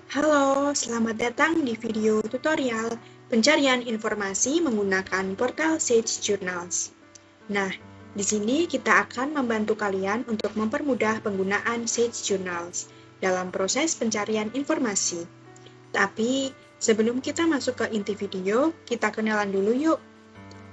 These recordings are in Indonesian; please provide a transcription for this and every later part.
Halo, selamat datang di video tutorial pencarian informasi menggunakan portal Sage Journals. Nah, di sini kita akan membantu kalian untuk mempermudah penggunaan Sage Journals dalam proses pencarian informasi. Tapi, sebelum kita masuk ke inti video, kita kenalan dulu yuk.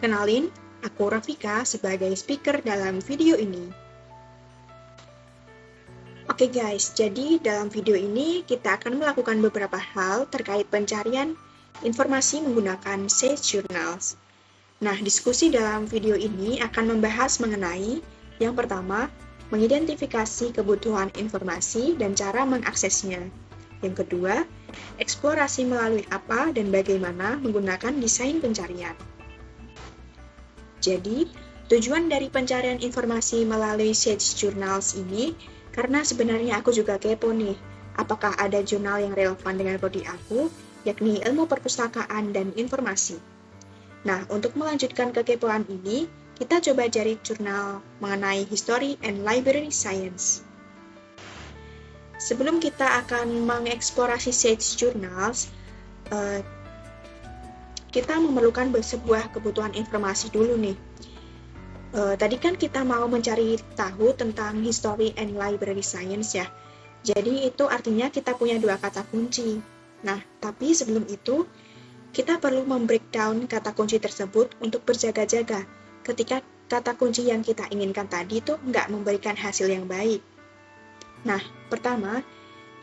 Kenalin, aku Rafika sebagai speaker dalam video ini. Oke guys, jadi dalam video ini kita akan melakukan beberapa hal terkait pencarian informasi menggunakan Sage Journals. Nah, diskusi dalam video ini akan membahas mengenai yang pertama, mengidentifikasi kebutuhan informasi dan cara mengaksesnya. Yang kedua, eksplorasi melalui apa dan bagaimana menggunakan desain pencarian. Jadi, tujuan dari pencarian informasi melalui Sage Journals ini karena sebenarnya aku juga kepo nih, apakah ada jurnal yang relevan dengan prodi aku, yakni ilmu perpustakaan dan informasi. Nah, untuk melanjutkan kekepoan ini, kita coba cari jurnal mengenai History and Library Science. Sebelum kita akan mengeksplorasi Sage Journals, kita memerlukan sebuah kebutuhan informasi dulu nih. Tadi kan kita mau mencari tahu tentang History and Library Science ya. Jadi itu artinya kita punya dua kata kunci. Nah, tapi sebelum itu, kita perlu membreakdown kata kunci tersebut untuk berjaga-jaga ketika kata kunci yang kita inginkan tadi itu nggak memberikan hasil yang baik. Nah, pertama,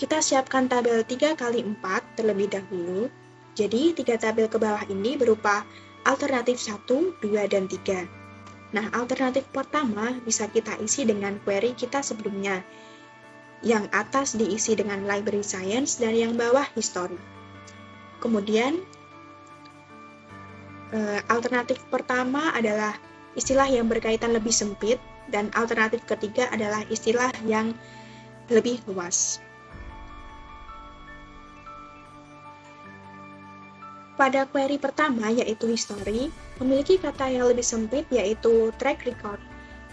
kita siapkan tabel 3x4 terlebih dahulu. Jadi, 3 tabel ke bawah ini berupa alternatif 1, 2, dan 3. Nah, alternatif pertama bisa kita isi dengan query kita sebelumnya. Yang atas diisi dengan Library Science dan yang bawah History. Kemudian, alternatif pertama adalah istilah yang berkaitan lebih sempit dan alternatif ketiga adalah istilah yang lebih luas. Pada query pertama, yaitu history, memiliki kata yang lebih sempit yaitu track record,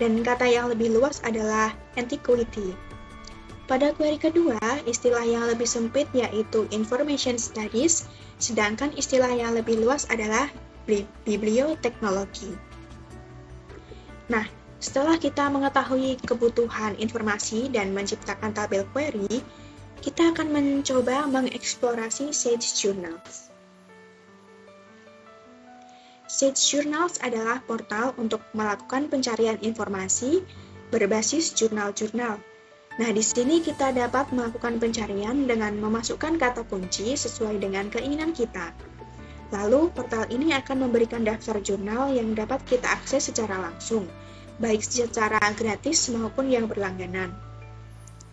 dan kata yang lebih luas adalah antiquity. Pada query kedua, istilah yang lebih sempit yaitu information studies, sedangkan istilah yang lebih luas adalah biblioteknologi. Nah, setelah kita mengetahui kebutuhan informasi dan menciptakan tabel query, kita akan mencoba mengeksplorasi Sage Journals. Sage Journals adalah portal untuk melakukan pencarian informasi berbasis jurnal-jurnal. Nah, di sini kita dapat melakukan pencarian dengan memasukkan kata kunci sesuai dengan keinginan kita. Lalu, portal ini akan memberikan daftar jurnal yang dapat kita akses secara langsung, baik secara gratis maupun yang berlangganan.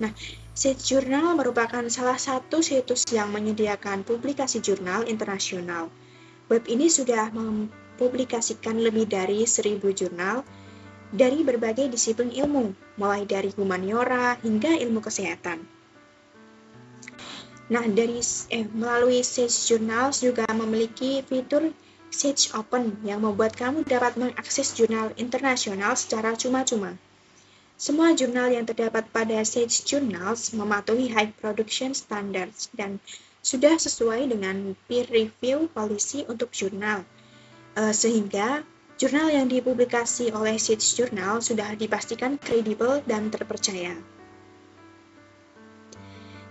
Nah, Sage Journal merupakan salah satu situs yang menyediakan publikasi jurnal internasional. Web ini sudah mempublikasikan lebih dari 1.000 jurnal dari berbagai disiplin ilmu, mulai dari humaniora hingga ilmu kesehatan. Nah, melalui Sage Journals juga memiliki fitur Sage Open yang membuat kamu dapat mengakses jurnal internasional secara cuma-cuma. Semua jurnal yang terdapat pada Sage Journals mematuhi High Production Standards dan sudah sesuai dengan peer review policy untuk jurnal, sehingga jurnal yang dipublikasi oleh Sage Journal sudah dipastikan kredibel dan terpercaya.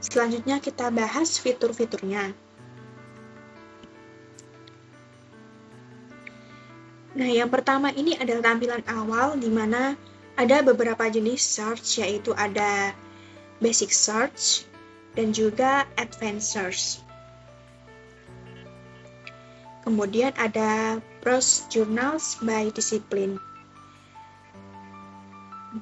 Selanjutnya kita bahas fitur-fiturnya. Nah, yang pertama ini adalah tampilan awal di mana ada beberapa jenis search, yaitu ada basic search dan juga advanced search. Kemudian ada browse journals by discipline,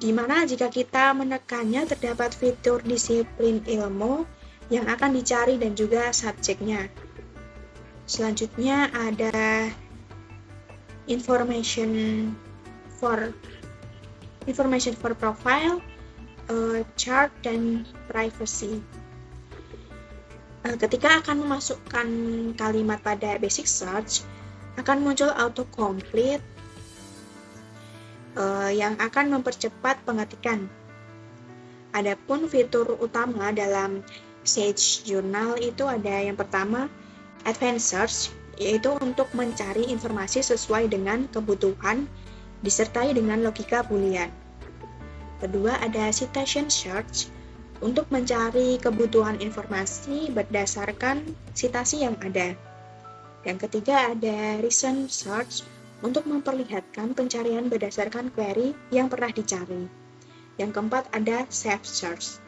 di mana jika kita menekannya terdapat fitur disiplin ilmu yang akan dicari dan juga subjeknya. Selanjutnya ada information for profile, chart, dan privacy. Ketika akan memasukkan kalimat pada basic search, akan muncul autocomplete yang akan mempercepat pengetikan. Adapun fitur utama dalam Sage Journal itu ada yang pertama Advanced Search, yaitu untuk mencari informasi sesuai dengan kebutuhan disertai dengan logika Boolean. Kedua ada Citation Search, untuk mencari kebutuhan informasi berdasarkan sitasi yang ada. Yang ketiga ada Recent Search, untuk memperlihatkan pencarian berdasarkan query yang pernah dicari. Yang keempat ada Safe Search.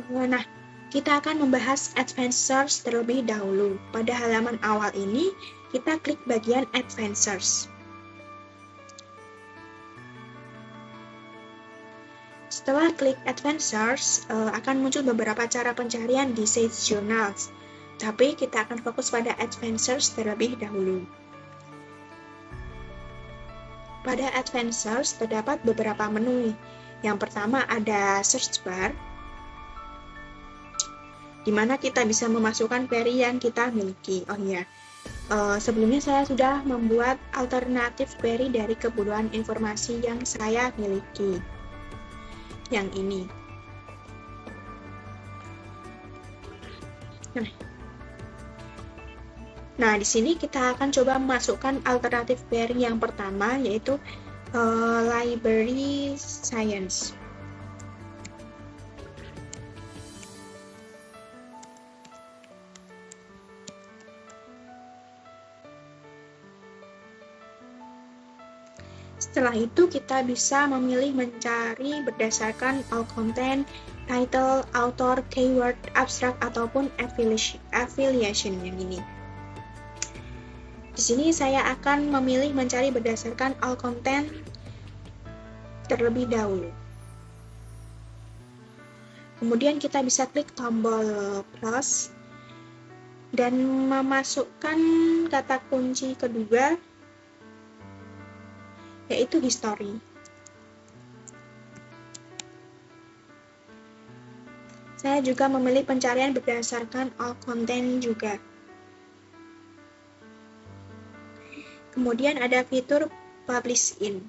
Nah, kita akan membahas Advanced Search terlebih dahulu. Pada halaman awal ini, kita klik bagian Advanced Search. Setelah klik Advanced Search, akan muncul beberapa cara pencarian di Sage Journals. Tapi kita akan fokus pada Advanced Search terlebih dahulu. Pada Advanced Search terdapat beberapa menu. Yang pertama ada Search Bar, di mana kita bisa memasukkan query yang kita miliki. Oh iya, sebelumnya saya sudah membuat alternatif query dari kebutuhan informasi yang saya miliki. Yang ini. Nah, di sini kita akan coba memasukkan alternatif query yang pertama, yaitu Library Science. Setelah itu kita bisa memilih mencari berdasarkan all content, title, author, keyword, abstract, ataupun affiliation yang ini. Di sini saya akan memilih mencari berdasarkan all content terlebih dahulu. Kemudian kita bisa klik tombol plus dan memasukkan kata kunci kedua, yaitu history. Saya juga memilih pencarian berdasarkan all content juga. Kemudian ada fitur publish in.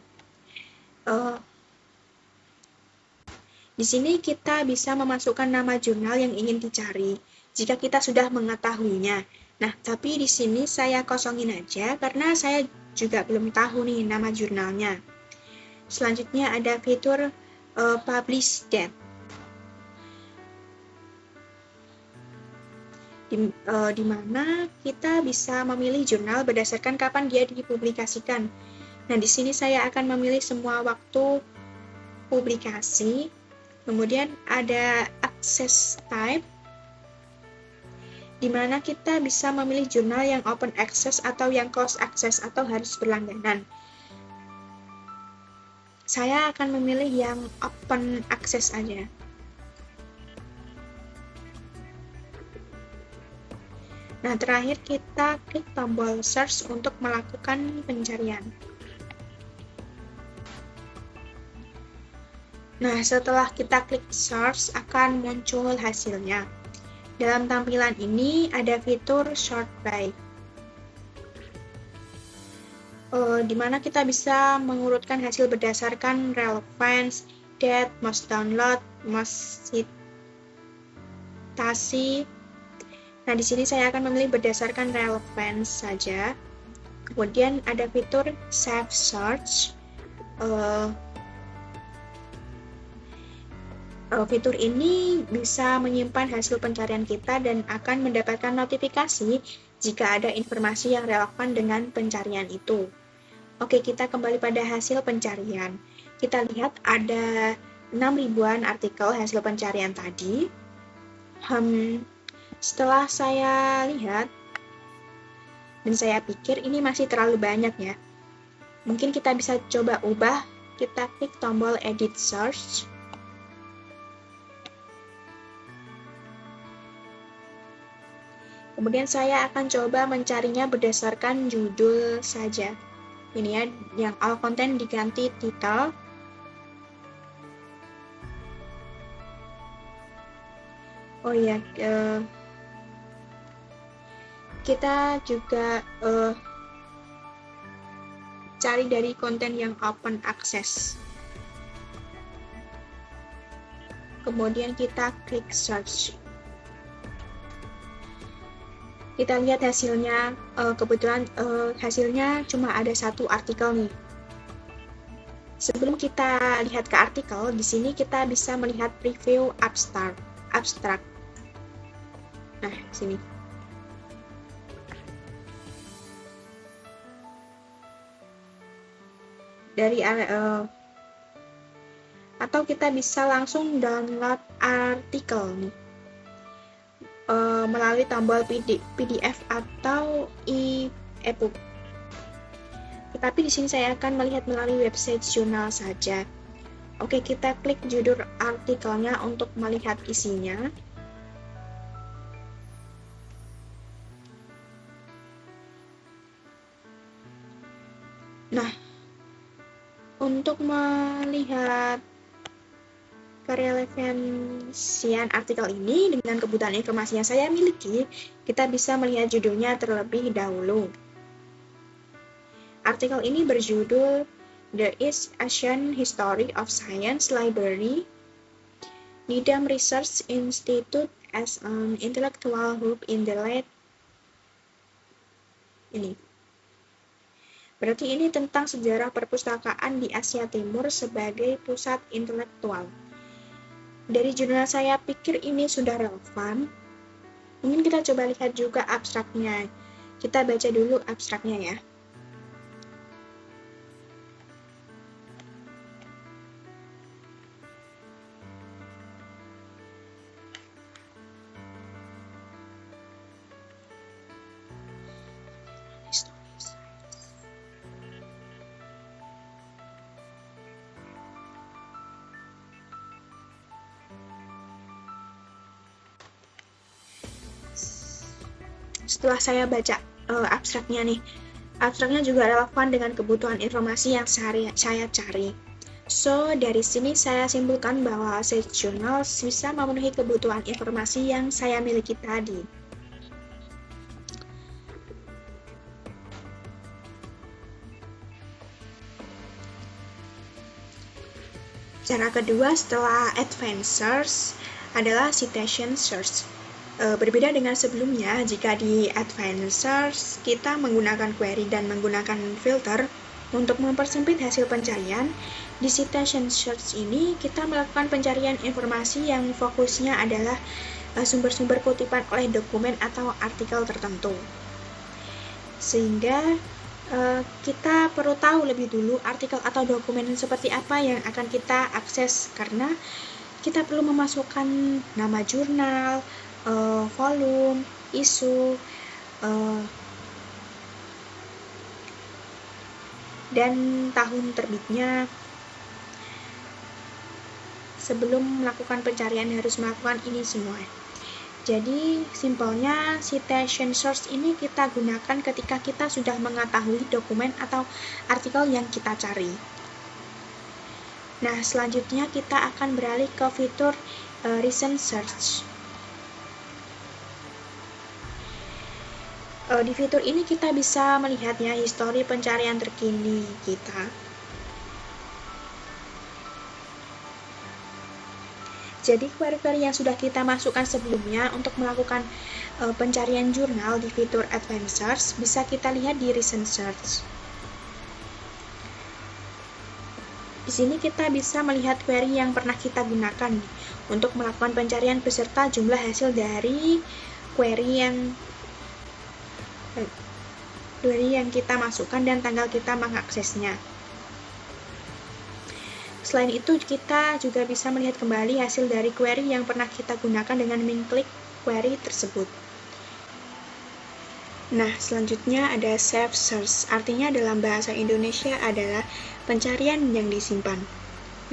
Di sini kita bisa memasukkan nama jurnal yang ingin dicari jika kita sudah mengetahuinya. Nah, tapi di sini saya kosongin aja karena saya juga belum tahu nih nama jurnalnya. Selanjutnya ada fitur publish date. Di mana kita bisa memilih jurnal berdasarkan kapan dia dipublikasikan. Nah, di sini saya akan memilih semua waktu publikasi. Kemudian ada access type, di mana kita bisa memilih jurnal yang open access atau yang close access atau harus berlangganan. Saya akan memilih yang open access aja. Nah, terakhir kita klik tombol search untuk melakukan pencarian. Nah, setelah kita klik search akan muncul hasilnya. Dalam tampilan ini ada fitur sort by, di mana kita bisa mengurutkan hasil berdasarkan relevance, date, most download, most citasi. Nah, di sini saya akan memilih berdasarkan relevance saja. Kemudian ada fitur save search. Fitur ini bisa menyimpan hasil pencarian kita dan akan mendapatkan notifikasi jika ada informasi yang relevan dengan pencarian itu. Oke, kita kembali pada hasil pencarian. Kita lihat ada 6.000-an artikel hasil pencarian tadi. Setelah saya lihat, dan saya pikir ini masih terlalu banyak ya. Mungkin kita bisa coba ubah, kita klik tombol edit search. Kemudian saya akan coba mencarinya berdasarkan judul saja. Ini ya, yang all content diganti title. Oh iya, kita juga cari dari konten yang open access. Kemudian kita klik search. Kita lihat hasilnya, kebetulan hasilnya cuma ada satu artikel nih. Sebelum kita lihat ke artikel, di sini kita bisa melihat preview abstrak. Nah, sini. Dari atau kita bisa langsung download artikel nih melalui tombol PDF atau e-book. Tetapi di sini saya akan melihat melalui website jurnal saja. Oke, kita klik judul artikelnya untuk melihat isinya. Nah, untuk melihat kerelevansian artikel ini dengan kebutuhan informasi yang saya miliki, kita bisa melihat judulnya terlebih dahulu. Artikel ini berjudul The East Asian History of Science Library, Needham Research Institute as an Intellectual Hub in the Late. Ini. Berarti ini tentang sejarah perpustakaan di Asia Timur sebagai pusat intelektual. Dari jurnal saya pikir ini sudah relevan. Mungkin kita coba lihat juga abstraknya. Kita baca dulu abstraknya ya. Setelah saya baca abstraknya nih, abstraknya juga relevan dengan kebutuhan informasi yang saya cari. So, dari sini saya simpulkan bahwa Sage Journals bisa memenuhi kebutuhan informasi yang saya miliki tadi. Cara kedua setelah Advanced Search adalah Citation Search. Berbeda dengan sebelumnya, jika di Advanced Search kita menggunakan query dan menggunakan filter untuk mempersempit hasil pencarian, di Citation Search ini kita melakukan pencarian informasi yang fokusnya adalah sumber-sumber kutipan oleh dokumen atau artikel tertentu. Sehingga kita perlu tahu lebih dulu artikel atau dokumen seperti apa yang akan kita akses, karena kita perlu memasukkan nama jurnal, volume, isu, dan tahun terbitnya. Sebelum melakukan pencarian harus melakukan ini semua. Jadi simpelnya citation source ini kita gunakan ketika kita sudah mengetahui dokumen atau artikel yang kita cari. Nah, selanjutnya kita akan beralih ke fitur recent search. Di fitur ini kita bisa melihatnya histori pencarian terkini kita. Jadi query-query yang sudah kita masukkan sebelumnya untuk melakukan pencarian jurnal di fitur Advanced Search bisa kita lihat di Recent Search. Di sini kita bisa melihat query yang pernah kita gunakan untuk melakukan pencarian beserta jumlah hasil dari query yang kita masukkan dan tanggal kita mengaksesnya. Selain itu, kita juga bisa melihat kembali hasil dari query yang pernah kita gunakan dengan mengklik query tersebut. Nah, selanjutnya ada Save Search, artinya dalam bahasa Indonesia adalah pencarian yang disimpan.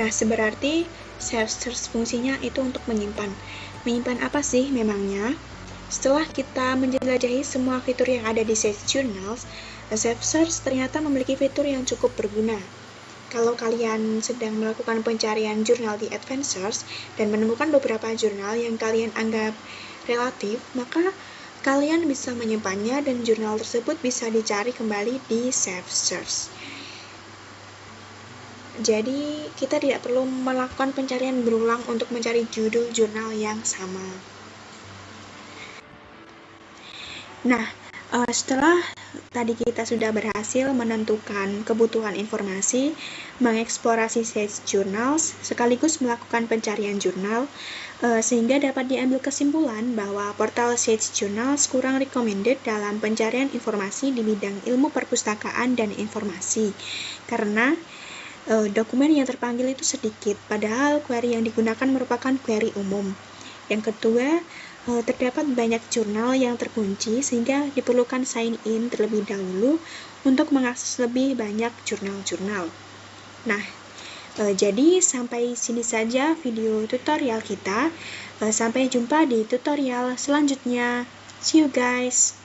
Nah, seberarti Save Search fungsinya itu untuk menyimpan. Menyimpan apa sih memangnya? Setelah kita menjelajahi semua fitur yang ada di Sage Journals, Save Search ternyata memiliki fitur yang cukup berguna. Kalau kalian sedang melakukan pencarian jurnal di Advanced Search dan menemukan beberapa jurnal yang kalian anggap relatif, maka kalian bisa menyimpannya dan jurnal tersebut bisa dicari kembali di Save Search. Jadi, kita tidak perlu melakukan pencarian berulang untuk mencari judul jurnal yang sama. Nah, setelah tadi kita sudah berhasil menentukan kebutuhan informasi, mengeksplorasi sites journals, sekaligus melakukan pencarian jurnal, sehingga dapat diambil kesimpulan bahwa portal sites journals kurang recommended dalam pencarian informasi di bidang ilmu perpustakaan dan informasi, karena dokumen yang terpanggil itu sedikit, padahal query yang digunakan merupakan query umum. Yang kedua, terdapat banyak jurnal yang terkunci sehingga diperlukan sign in terlebih dahulu untuk mengakses lebih banyak jurnal-jurnal. Nah, jadi sampai sini saja video tutorial kita. Sampai jumpa di tutorial selanjutnya. See you guys!